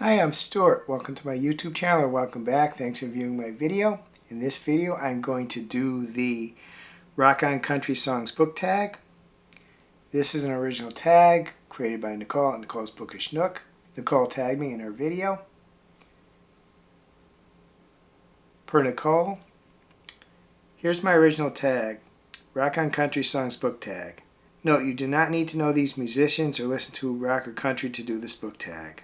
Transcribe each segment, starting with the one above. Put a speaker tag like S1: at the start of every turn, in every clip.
S1: Hi, I'm Stuart. Welcome to my YouTube channel, or welcome back. Thanks for viewing my video. In this video, I'm going to do the Rock On Country Songs book tag. This is an original tag created by Nicole at Nicole's Bookish Nook. Nicole tagged me in her video. Per Nicole, here's my original tag, Rock On Country Songs book tag. Note, you do not need to know these musicians or listen to rock or country to do this book tag.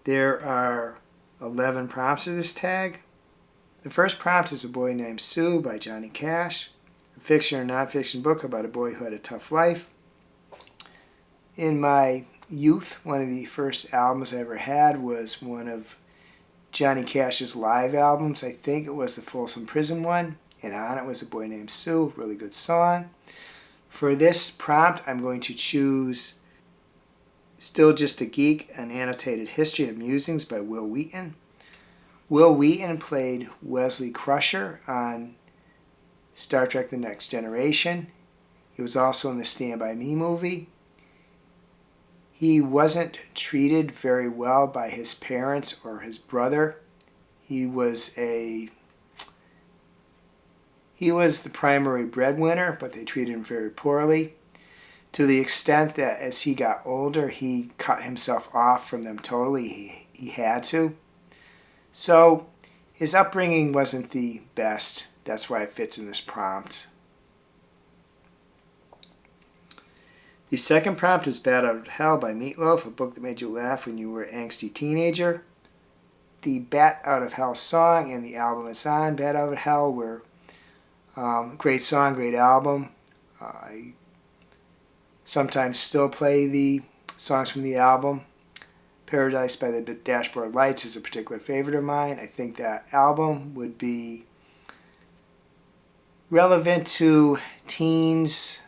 S1: There are 11 prompts of this tag. The first prompt is A Boy Named Sue by Johnny Cash, a fiction or nonfiction book about a boy who had a tough life. In my youth, one of the first albums I ever had was one of Johnny Cash's live albums. I think it was the Folsom Prison one, and on it was A Boy Named Sue, really good song. For this prompt, I'm going to choose Still Just a Geek, An Annotated History of Musings by Wil Wheaton. Wil Wheaton played Wesley Crusher on Star Trek The Next Generation. He was also in the Stand By Me movie. He wasn't treated very well by his parents or his brother. He was the primary breadwinner, but they treated him very poorly, to the extent that as he got older, he cut himself off from them totally. He had to. So his upbringing wasn't the best. That's why it fits in this prompt. The second prompt is Bat Out of Hell by Meatloaf, a book that made you laugh when you were an angsty teenager. The Bat Out of Hell song and the album it's on, Bat Out of Hell, were great song, great album. I sometimes still play the songs from the album. Paradise by the Dashboard Lights is a particular favorite of mine. I think that album would be relevant to teens,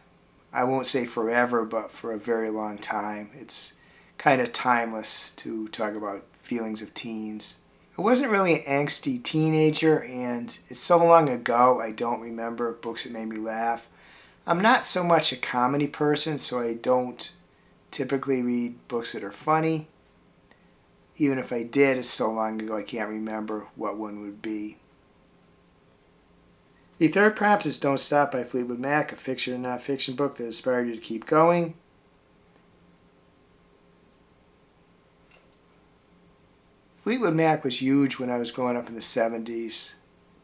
S1: I won't say forever, but for a very long time. It's kind of timeless to talk about feelings of teens. I wasn't really an angsty teenager, and it's so long ago I don't remember books that made me laugh. I'm not so much a comedy person, so I don't typically read books that are funny. Even if I did, it's so long ago I can't remember what one would be. The third prompt is Don't Stop by Fleetwood Mac, a fiction and nonfiction book that inspired you to keep going. Fleetwood Mac was huge when I was growing up in the 70s.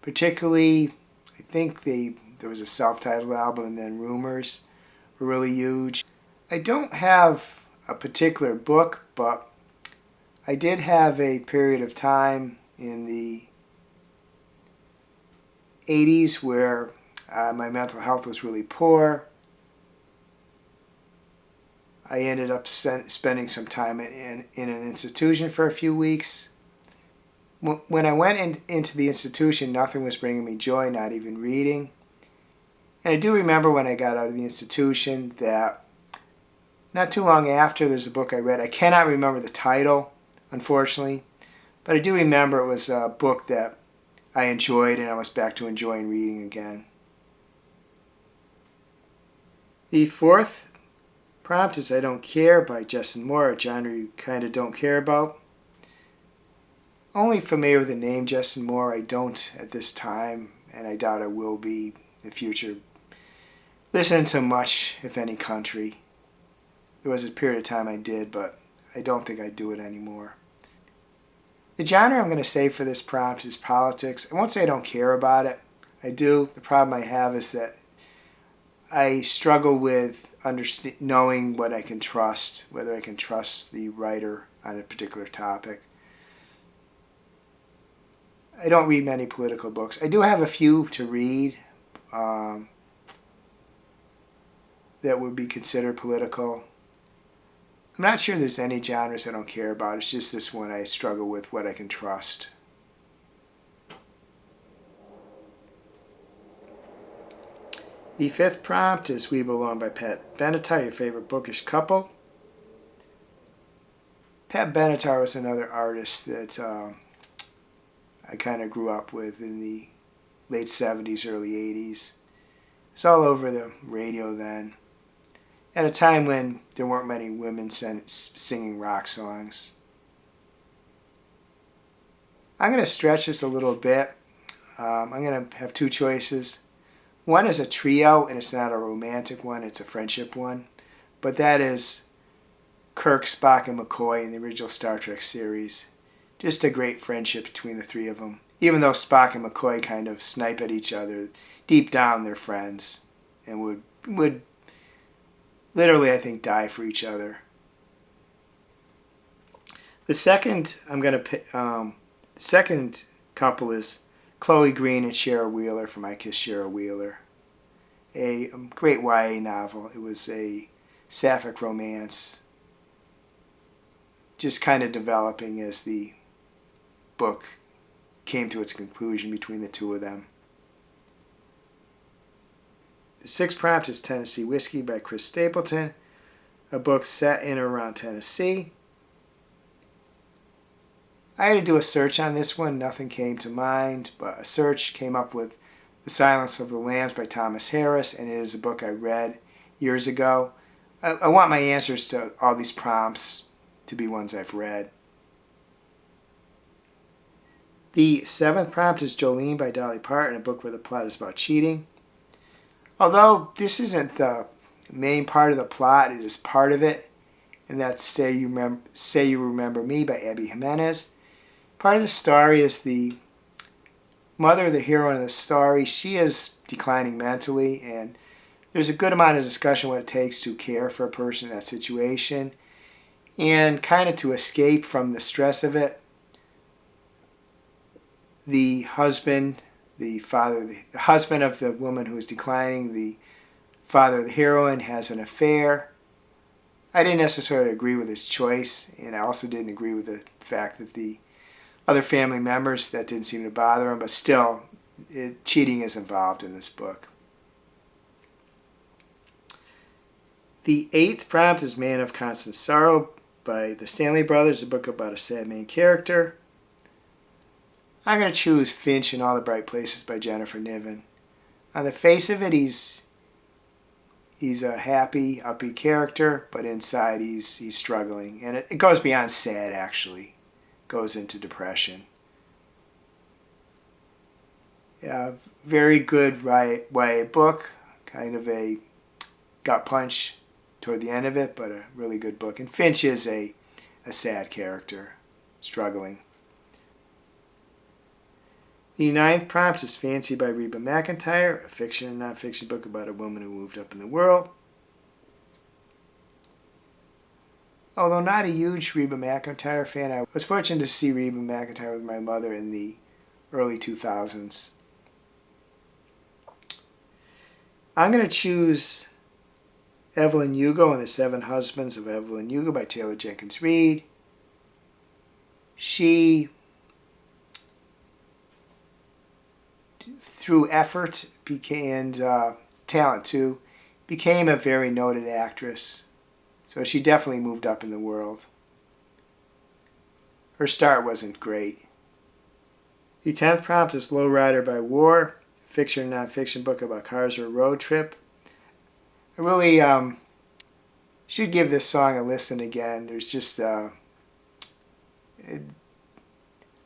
S1: Particularly, I think there was a self-titled album, and then Rumors were really huge. I don't have a particular book, but I did have a period of time in the 80s where my mental health was really poor. I ended up spending some time in an institution for a few weeks. When I went into the institution, nothing was bringing me joy, not even reading. And I do remember when I got out of the institution that not too long after, there's a book I read. I cannot remember the title, unfortunately, but I do remember it was a book that I enjoyed, and I was back to enjoying reading again. The fourth prompt is I Don't Care by Justin Moore, a genre you kind of don't care about. Only familiar with the name Justin Moore. I don't at this time, and I doubt I will be in the future listening to much, if any, country. There was a period of time I did, but I don't think I do it anymore. The genre I'm going to say for this prompt is politics. I won't say I don't care about it. I do. The problem I have is that I struggle with knowing what I can trust, whether I can trust the writer on a particular topic. I don't read many political books. I do have a few to read that would be considered political. I'm not sure there's any genres I don't care about. It's just this one I struggle with what I can trust. The fifth prompt is We Belong by Pat Benatar, your favorite bookish couple. Pat Benatar was another artist that I kind of grew up with in the late 70s, early 80s. It's all over the radio then. At a time when there weren't many women singing rock songs. I'm going to stretch this a little bit. I'm going to have two choices. One is a trio, and it's not a romantic one, it's a friendship one. But that is Kirk, Spock, and McCoy in the original Star Trek series. Just a great friendship between the three of them. Even though Spock and McCoy kind of snipe at each other, deep down they're friends and would literally, I think, die for each other. The second second couple is Chloe Green and Cheryl Wheeler from I Kissed Cheryl Wheeler. A great YA novel. It was a sapphic romance, just kind of developing as the book came to its conclusion between the two of them. The sixth prompt is Tennessee Whiskey by Chris Stapleton, a book set in or around Tennessee. I had to do a search on this one. Nothing came to mind, but a search came up with The Silence of the Lambs by Thomas Harris, and it is a book I read years ago. I want my answers to all these prompts to be ones I've read. The seventh prompt is Jolene by Dolly Parton, a book where the plot is about cheating. Although this isn't the main part of the plot, it is part of it, and that's Say You Remember Me by Abby Jimenez. Part of the story is the mother of the hero in the story. She is declining mentally, and there's a good amount of discussion what it takes to care for a person in that situation, and kind of to escape from the stress of it. The husband, the husband of the woman who is declining, the father of the heroine, has an affair. I didn't necessarily agree with his choice, and I also didn't agree with the fact that the other family members, that didn't seem to bother him, but still, cheating is involved in this book. The eighth prompt is Man of Constant Sorrow by the Stanley Brothers, a book about a sad main character. I'm going to choose Finch in All the Bright Places by Jennifer Niven. On the face of it, he's a happy, upbeat character, but inside he's struggling. And it goes beyond sad, actually. Goes into depression. Yeah, very good YA book. Kind of a gut punch toward the end of it, but a really good book. And Finch is a sad character, struggling. The ninth prompt is Fancy by Reba McEntire, a fiction and non-fiction book about a woman who moved up in the world. Although not a huge Reba McEntire fan, I was fortunate to see Reba McEntire with my mother in the early 2000s. I'm going to choose Evelyn Hugo and the Seven Husbands of Evelyn Hugo by Taylor Jenkins Reid. She, through effort and talent too, became a very noted actress. So she definitely moved up in the world. Her start wasn't great. The 10th prompt is Lowrider by War, a fiction and non-fiction book about cars or a road trip. I really should give this song a listen again. There's just, I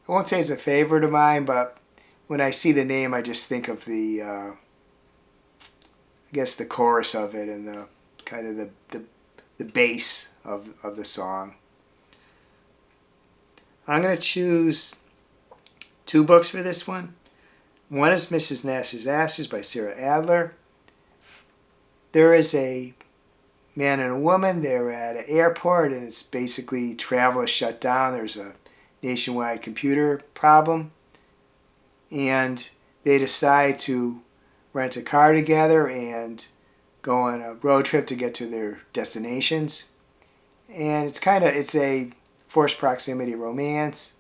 S1: won't say it's a favorite of mine, but when I see the name, I just think of the, I guess the chorus of it and the kind of the bass of the song. I'm going to choose two books for this one. One is Mrs. Nash's Ashes by Sarah Adler. There is a man and a woman. They're at an airport, and it's basically travel is shut down. There's a nationwide computer problem, and they decide to rent a car together and go on a road trip to get to their destinations. And it's a forced proximity romance,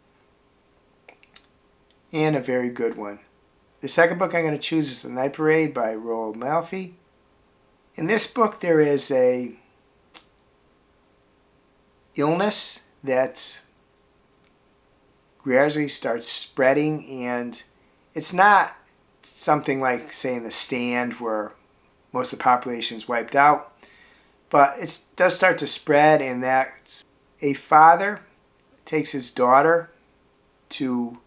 S1: and a very good one. The second book I'm going to choose is The Night Parade by Roald Malfi. In this book, there is a illness that gradually starts spreading, and it's not something like, say, in The Stand, where most of the population is wiped out, but it does start to spread, and that a father takes his daughter to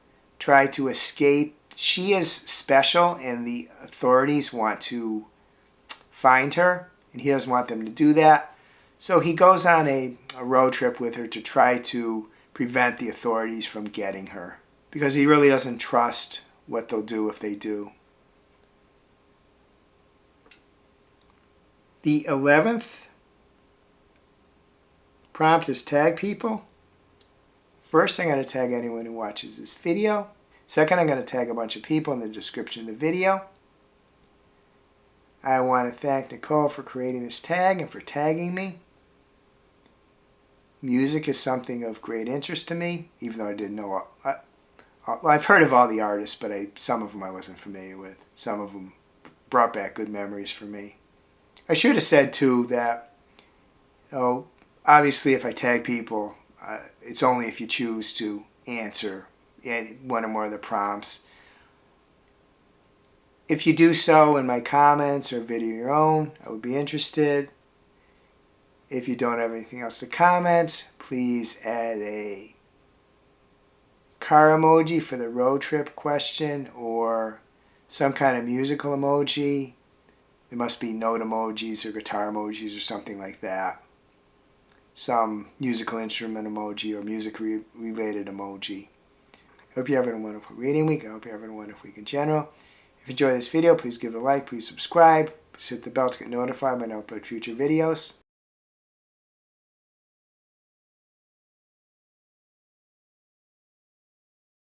S1: try to escape. She is special and the authorities want to find her, and he doesn't want them to do that. So he goes on a road trip with her to try to prevent the authorities from getting her, because he really doesn't trust what they'll do if they do. The 11th prompt is tag people. First, I'm going to tag anyone who watches this video. Second, I'm going to tag a bunch of people in the description of the video. I want to thank Nicole for creating this tag and for tagging me. Music is something of great interest to me, even though I didn't know. I've heard of all the artists, but some of them I wasn't familiar with. Some of them brought back good memories for me. I should have said, too, that obviously if I tag people, it's only if you choose to answer one or more of the prompts. If you do so in my comments or video your own, I would be interested. If you don't have anything else to comment, please add a car emoji for the road trip question or some kind of musical emoji. There must be note emojis or guitar emojis or something like that. Some musical instrument emoji or music-related emoji. I hope you're having a wonderful reading week. I hope you're having a wonderful week in general. If you enjoyed this video, please give it a like, please subscribe, please hit the bell to get notified when I upload future videos.